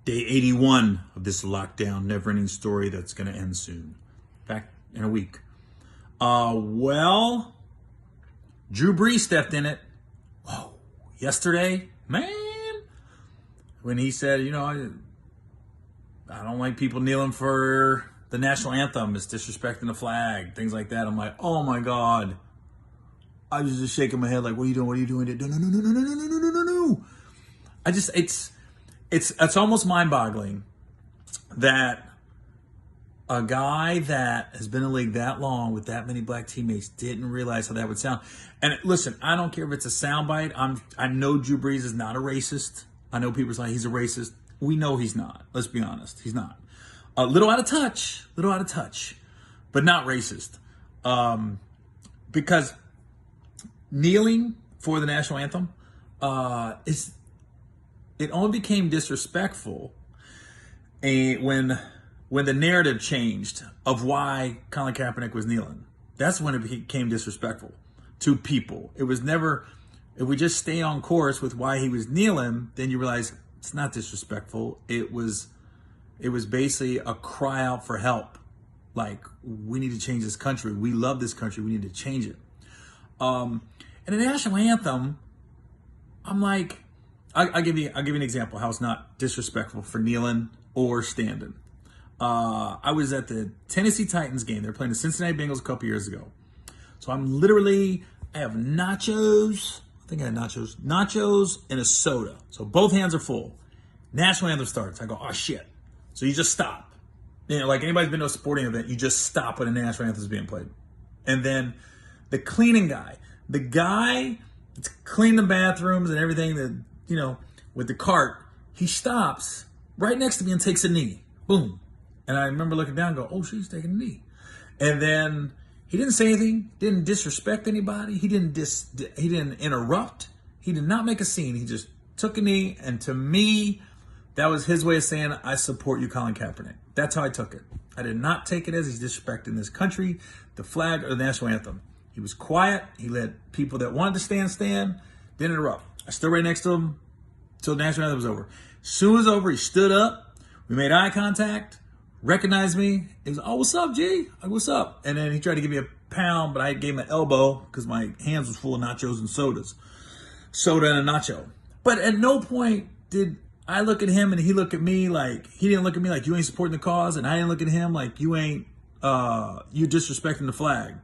Day 81 of this lockdown, never-ending story that's going to end soon. Back in a week. Well, Drew Brees stepped in it. Whoa, yesterday, man, when he said, I don't like people kneeling for the national anthem. It's disrespecting the flag, things like that. I'm like, oh my God. I was just shaking my head like, what are you doing? What are you doing? No. It's almost mind-boggling that a guy that has been in the league that long with that many black teammates didn't realize how that would sound. And listen, I don't care if it's a soundbite. I know Drew Brees is not a racist. I know people are saying he's a racist. We know he's not. Let's be honest. He's not. A little out of touch, but not racist. Because kneeling for the national anthem it only became disrespectful when the narrative changed of why Colin Kaepernick was kneeling. That's when it became disrespectful to people. It was never, if we just stay on course with why he was kneeling, then you realize it's not disrespectful. It was basically a cry out for help. Like, we need to change this country. We love this country. We need to change it. And the national anthem, I'm like, I'll give you an example how it's not disrespectful for kneeling or standing. I was at the Tennessee Titans game. They were playing the Cincinnati Bengals a couple years ago. So I have nachos. I think I had nachos and a soda. So both hands are full. National anthem starts. I go, oh shit. So you just stop. Like anybody's been to a sporting event, you just stop when a national anthem is being played. And then the cleaning guy, the guy that's cleaning the bathrooms and everything that, with the cart, he stops right next to me and takes a knee. Boom. And I remember looking down and go, oh, she's taking a knee. And then he didn't say anything, didn't disrespect anybody. He didn't interrupt. He did not make a scene. He just took a knee. And to me, that was his way of saying, I support you, Colin Kaepernick. That's how I took it. I did not take it as he's disrespecting this country, the flag, or the national anthem. He was quiet. He let people that wanted to stand, didn't interrupt. I stood right next to him till the national anthem was over. As soon as it was over, he stood up. We made eye contact, recognized me. He was, oh, what's up, G? Like, what's up? And then he tried to give me a pound, but I gave him an elbow because my hands was full of nachos and sodas. Soda and a nacho. But at no point did I look at him and he looked at me like, he didn't look at me like you ain't supporting the cause, and I didn't look at him like you ain't, you disrespecting the flag.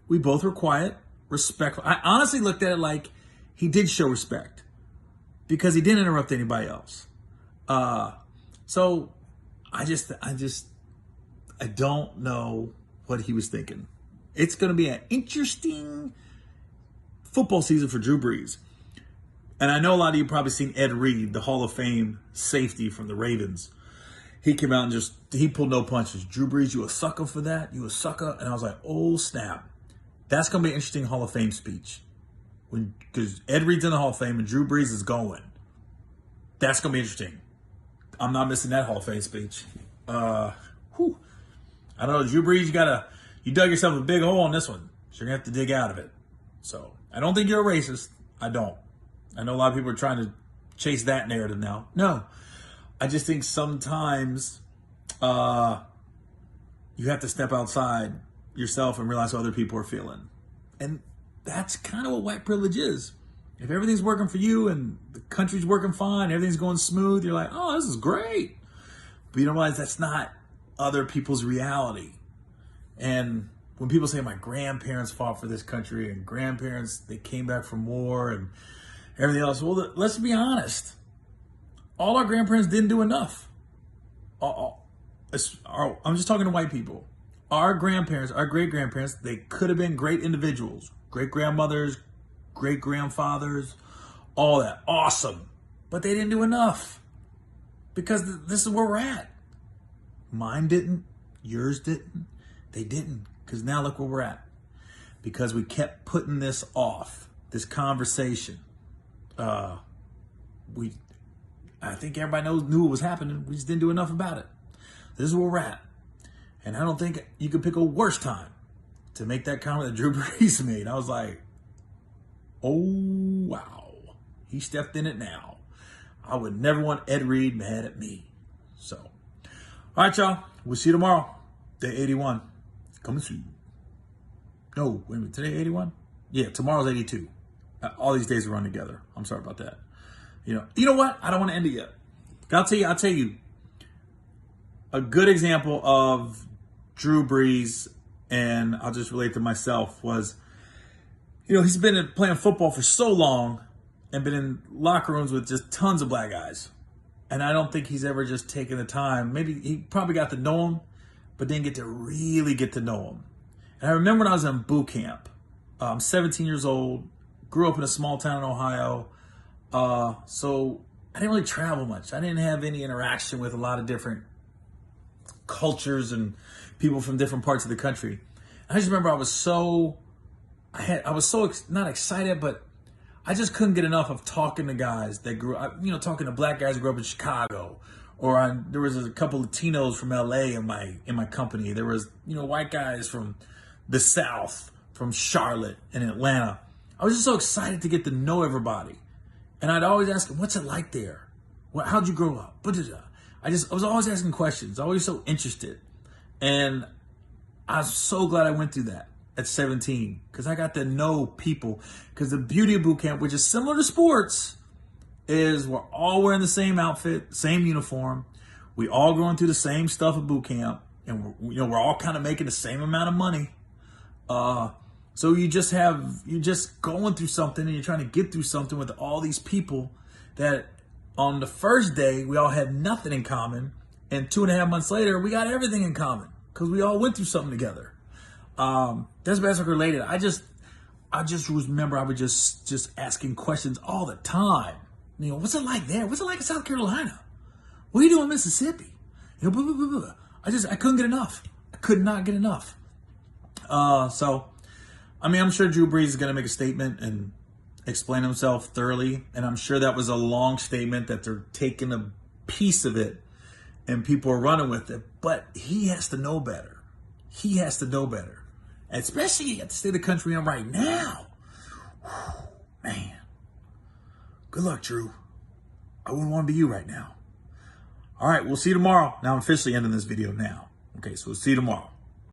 We both were quiet, respectful. I honestly looked at it like he did show respect because he didn't interrupt anybody else. So I don't know what he was thinking. It's going to be an interesting football season for Drew Brees. And I know a lot of you probably seen Ed Reed, the Hall of Fame safety from the Ravens. He came out and he pulled no punches. Drew Brees, you a sucker for that? You a sucker? And I was like, oh, snap. That's going to be an interesting Hall of Fame speech. Because Ed Reed's in the Hall of Fame and Drew Brees is going. That's going to be interesting. I'm not missing that Hall of Fame speech. I don't know, Drew Brees, you dug yourself a big hole on this one. So you're going to have to dig out of it. So I don't think you're a racist. I don't. I know a lot of people are trying to chase that narrative now. No. I just think sometimes you have to step outside yourself and realize how other people are feeling. And that's kind of what white privilege is. If everything's working for you and the country's working fine, everything's going smooth, you're like, oh, this is great. But you don't realize that's not other people's reality. And when people say my grandparents fought for this country and grandparents, they came back from war and everything else, well, let's be honest. All our grandparents didn't do enough. I'm just talking to white people. Our grandparents, our great-grandparents, they could have been great individuals. Great-grandmothers, great-grandfathers, all that. Awesome. But they didn't do enough. Because this is where we're at. Mine didn't. Yours didn't. They didn't. Because now look where we're at. Because we kept putting this off. This conversation. I think everybody knew what was happening. We just didn't do enough about it. This is where we're at. And I don't think you could pick a worse time to make that comment that Drew Brees made. I was like, oh, wow. He stepped in it now. I would never want Ed Reed mad at me. So, all right, y'all. We'll see you tomorrow. Day 81. Coming soon. No, wait a minute. Today 81? Yeah, tomorrow's 82. All these days run together. I'm sorry about that. You know what? I don't want to end it yet. I'll tell you. A good example of Drew Brees, and I'll just relate to myself, was, he's been playing football for so long and been in locker rooms with just tons of black guys. And I don't think he's ever just taken the time. Maybe he probably got to know him, but didn't get to really get to know him. And I remember when I was in boot camp, I'm 17 years old, grew up in a small town in Ohio. So I didn't really travel much. I didn't have any interaction with a lot of different cultures and people from different parts of the country. And I just remember I was so not excited, but I just couldn't get enough of talking to guys that grew up, talking to black guys who grew up in Chicago, or there was a couple of Latinos from LA in my company. There was, white guys from the South, from Charlotte and Atlanta. I was just so excited to get to know everybody. And I'd always ask them, what's it like there? How'd you grow up? I was always asking questions, always so interested. And I was so glad I went through that at 17, because I got to know people. Because the beauty of boot camp, which is similar to sports, is we're all wearing the same outfit, same uniform. We all going through the same stuff at boot camp, and we're all kind of making the same amount of money. So you're just going through something, and you're trying to get through something with all these people that on the first day we all had nothing in common, and 2.5 months later we got everything in common because we all went through something together. That's basically related. I just remember I was just asking questions all the time. What's it like there? What's it like in South Carolina? What are you doing in Mississippi? Blah, blah, blah, blah. I couldn't get enough. I could not get enough. So, I'm sure Drew Brees is going to make a statement and explain himself thoroughly. And I'm sure that was a long statement that they're taking a piece of it and people are running with it. But he has to know better. He has to know better. Especially at the state of the country I'm right now. Whew, man. Good luck, Drew. I wouldn't want to be you right now. All right, we'll see you tomorrow. Now I'm officially ending this video now. Okay, so we'll see you tomorrow.